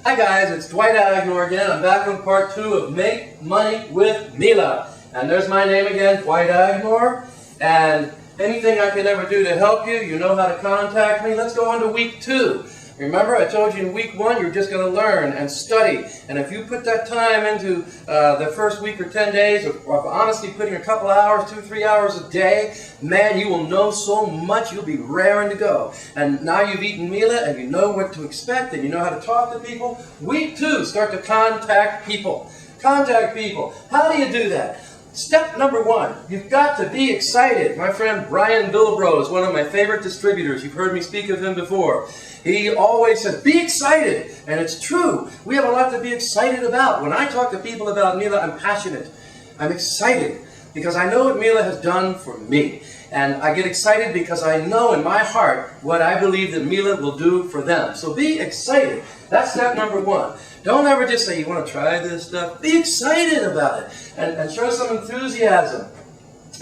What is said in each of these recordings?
Hi guys, it's Dwight Agnor again. I'm back on part 2 of Make Money with Mila. And there's my name again, Dwight Agnor. And anything I can ever do to help you, you know how to contact me. Let's go on to week 2. Remember, I told you in week 1 you're just going to learn and study. And if you put that time into the first week or 10 days of honestly putting a couple hours, 2-3 hours a day, man, you will know so much you'll be raring to go. And now you've eaten Mila and you know what to expect and you know how to talk to people. Week 2, start to contact people. Contact people. How do you do that? Step number 1, you've got to be excited. My friend Brian Billabro is one of my favorite distributors. You've heard me speak of him before. He always says, be excited. And it's true. We have a lot to be excited about. When I talk to people about Mila, I'm passionate. I'm excited because I know what Mila has done for me. And I get excited because I know in my heart what I believe that Mila will do for them. So be excited. That's step number 1. Don't ever just say, you want to try this stuff? Be excited about it and show some enthusiasm.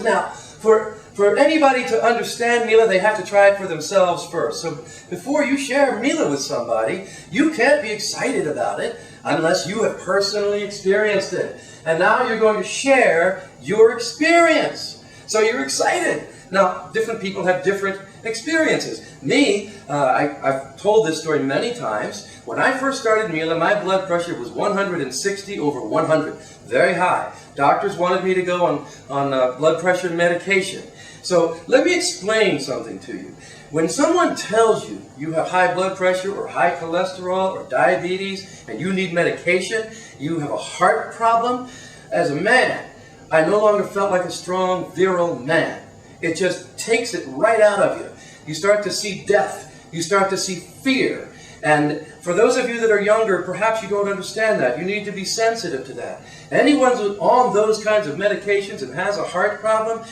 Now, for anybody to understand Mila, they have to try it for themselves first. So before you share Mila with somebody, you can't be excited about it unless you have personally experienced it. And now you're going to share your experience. So you're excited. Now, different people have different experiences. Me, I've told this story many times. When I first started Mila, my blood pressure was 160/100, very high. Doctors wanted me to go on blood pressure medication. So let me explain something to you. When someone tells you you have high blood pressure or high cholesterol or diabetes and you need medication, you have a heart problem, as a man, I no longer felt like a strong, virile man. It just takes it right out of you. You start to see death. You start to see fear. And for those of you that are younger, perhaps you don't understand that. You need to be sensitive to that. Anyone who's on those kinds of medications and has a heart problem,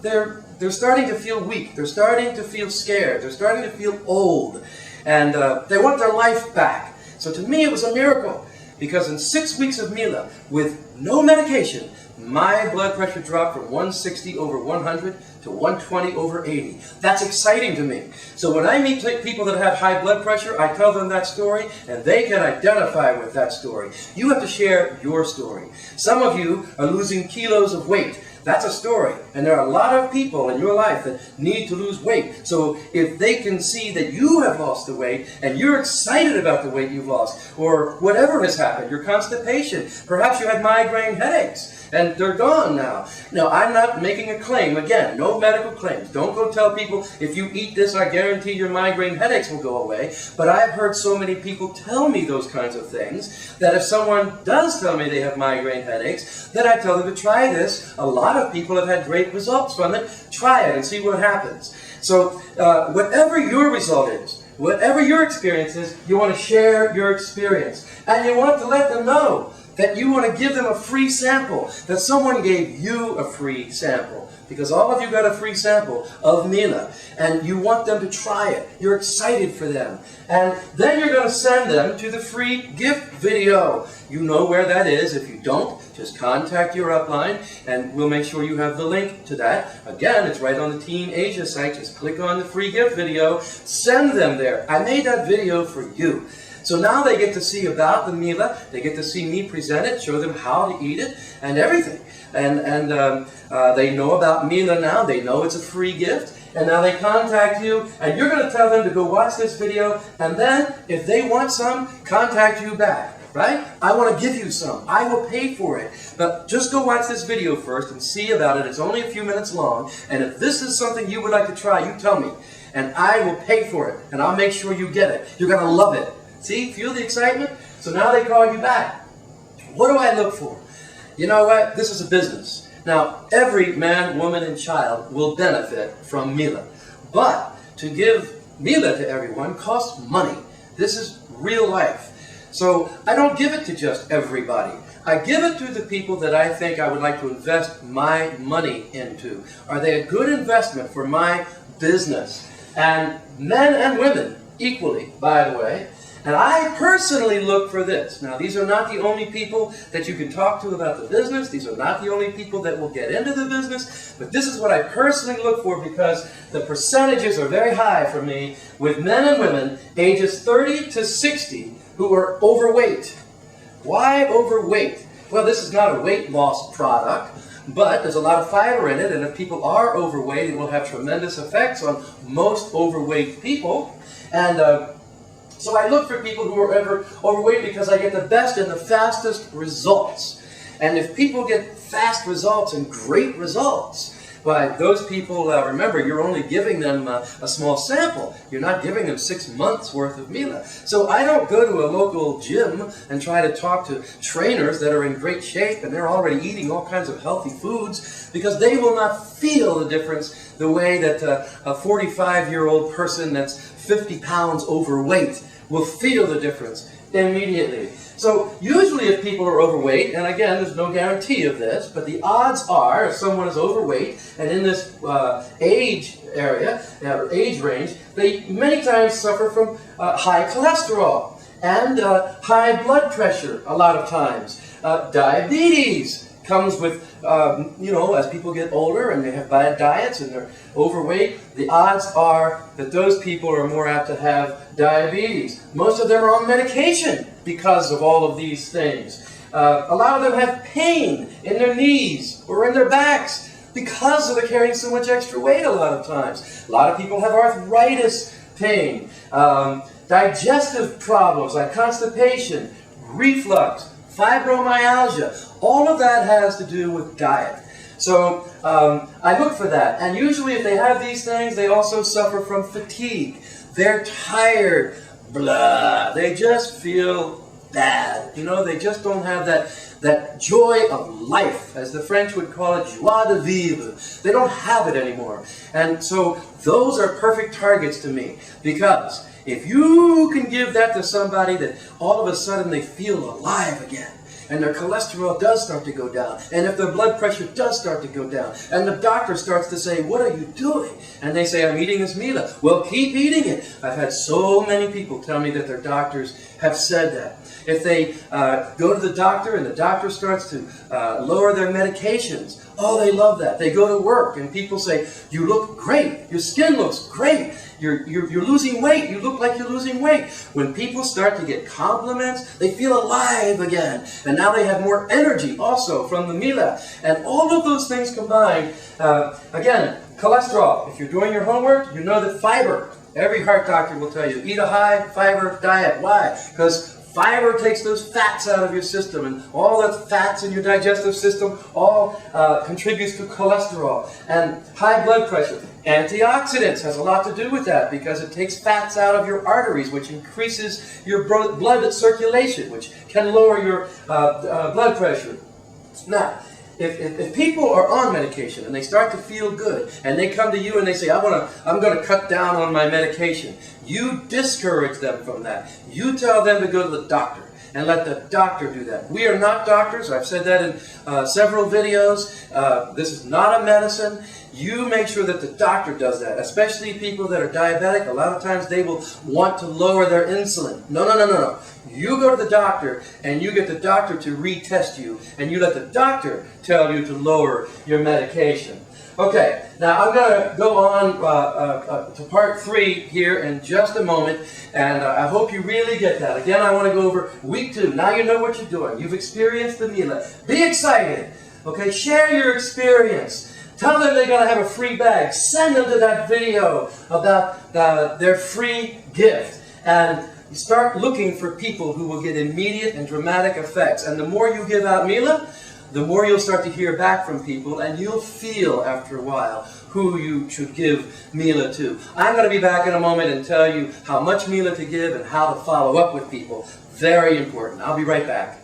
they're starting to feel weak. They're starting to feel scared. They're starting to feel old. And they want their life back. So to me, it was a miracle. Because in 6 weeks of Mila, with no medication, my blood pressure dropped from 160/100 to 120/80. That's exciting to me. So when I meet people that have high blood pressure, I tell them that story, and they can identify with that story. You have to share your story. Some of you are losing kilos of weight. That's a story. And there are a lot of people in your life that need to lose weight. So if they can see that you have lost the weight and you're excited about the weight you've lost, or whatever has happened, your constipation, perhaps you had migraine headaches, and they're gone now. Now, I'm not making a claim. Again, no medical claims. Don't go tell people, if you eat this, I guarantee your migraine headaches will go away. But I've heard so many people tell me those kinds of things that if someone does tell me they have migraine headaches, then I tell them to try this. A lot of people have had great results from it. Try it and see what happens. So whatever your result is, whatever your experience is, you want to share your experience. And you want to let them know that you want to give them a free sample, that someone gave you a free sample. Because all of you got a free sample of Mila, and you want them to try it. You're excited for them. And then you're going to send them to the free gift video. You know where that is. If you don't, just contact your upline, and we'll make sure you have the link to that. Again, it's right on the Team Asia site. Just click on the free gift video. Send them there. I made that video for you. So now they get to see about the Mila, they get to see me present it, show them how to eat it, and everything. And they know about Mila now, they know it's a free gift, and now they contact you, and you're going to tell them to go watch this video, and then, if they want some, contact you back. Right? I want to give you some. I will pay for it. But just go watch this video first and see about it. It's only a few minutes long. And if this is something you would like to try, you tell me. And I will pay for it. And I'll make sure you get it. You're going to love it. See? Feel the excitement? So now they call you back. What do I look for? You know what? This is a business. Now, every man, woman, and child will benefit from Mila. But to give Mila to everyone costs money. This is real life. So I don't give it to just everybody. I give it to the people that I think I would like to invest my money into. Are they a good investment for my business? And men and women, equally, by the way. And I personally look for this. Now, these are not the only people that you can talk to about the business. These are not the only people that will get into the business. But this is what I personally look for because the percentages are very high for me with men and women ages 30 to 60 who are overweight. Why overweight? Well, this is not a weight loss product, but there's a lot of fiber in it, and if people are overweight, it will have tremendous effects on most overweight people. And so I look for people who are overweight because I get the best and the fastest results. And if people get fast results and great results, why, those people, remember, you're only giving them a small sample. You're not giving them 6 months worth of Mila. So I don't go to a local gym and try to talk to trainers that are in great shape and they're already eating all kinds of healthy foods because they will not feel the difference the way that a 45-year-old person that's 50 pounds overweight will feel the difference immediately. So usually if people are overweight, and again, there's no guarantee of this, but the odds are if someone is overweight and in this age area, age range, they many times suffer from high cholesterol and high blood pressure a lot of times. Diabetes comes with, as people get older and they have bad diets and they're overweight, the odds are that those people are more apt to have diabetes. Most of them are on medication because of all of these things. A lot of them have pain in their knees or in their backs because they're carrying so much extra weight a lot of times. A lot of people have arthritis pain, digestive problems like constipation, reflux, fibromyalgia. All of that has to do with diet. So I look for that. And usually if they have these things, they also suffer from fatigue. They're tired. Blah. They just feel bad. They just don't have that joy of life, as the French would call it, joie de vivre. They don't have it anymore. And so those are perfect targets to me because if you can give that to somebody that all of a sudden they feel alive again, and their cholesterol does start to go down, and if their blood pressure does start to go down, and the doctor starts to say, what are you doing? And they say, I'm eating this Mila. Well, keep eating it. I've had so many people tell me that their doctors have said that. If they go to the doctor and the doctor starts to lower their medications, oh, they love that. They go to work and people say, you look great. Your skin looks great. You're losing weight. You look like you're losing weight. When people start to get compliments, they feel alive again. And now they have more energy also from the Mila. And all of those things combined, again, cholesterol. If you're doing your homework, you know that fiber. Every heart doctor will tell you, eat a high fiber diet. Why? Because fiber takes those fats out of your system, and all that fats in your digestive system all contributes to cholesterol and high blood pressure. Antioxidants has a lot to do with that because it takes fats out of your arteries, which increases your blood circulation, which can lower your blood pressure. Now, if people are on medication and they start to feel good and they come to you and they say, I'm going to cut down on my medication, you discourage them from that. You tell them to go to the doctor and let the doctor do that. We are not doctors. I've said that in several videos. This is not a medicine. You make sure that the doctor does that, especially people that are diabetic. A lot of times they will want to lower their insulin. No. You go to the doctor and you get the doctor to retest you and you let the doctor tell you to lower your medication. Okay, now I'm going to go on to part 3 here in just a moment, and I hope you really get that. Again, I want to go over week 2. Now you know what you're doing. You've experienced the Mila. Be excited. Okay, share your experience. Tell them they're going to have a free bag. Send them to that video about their free gift. And start looking for people who will get immediate and dramatic effects. And the more you give out Mila, the more you'll start to hear back from people, and you'll feel after a while who you should give Mila to. I'm going to be back in a moment and tell you how much Mila to give and how to follow up with people. Very important. I'll be right back.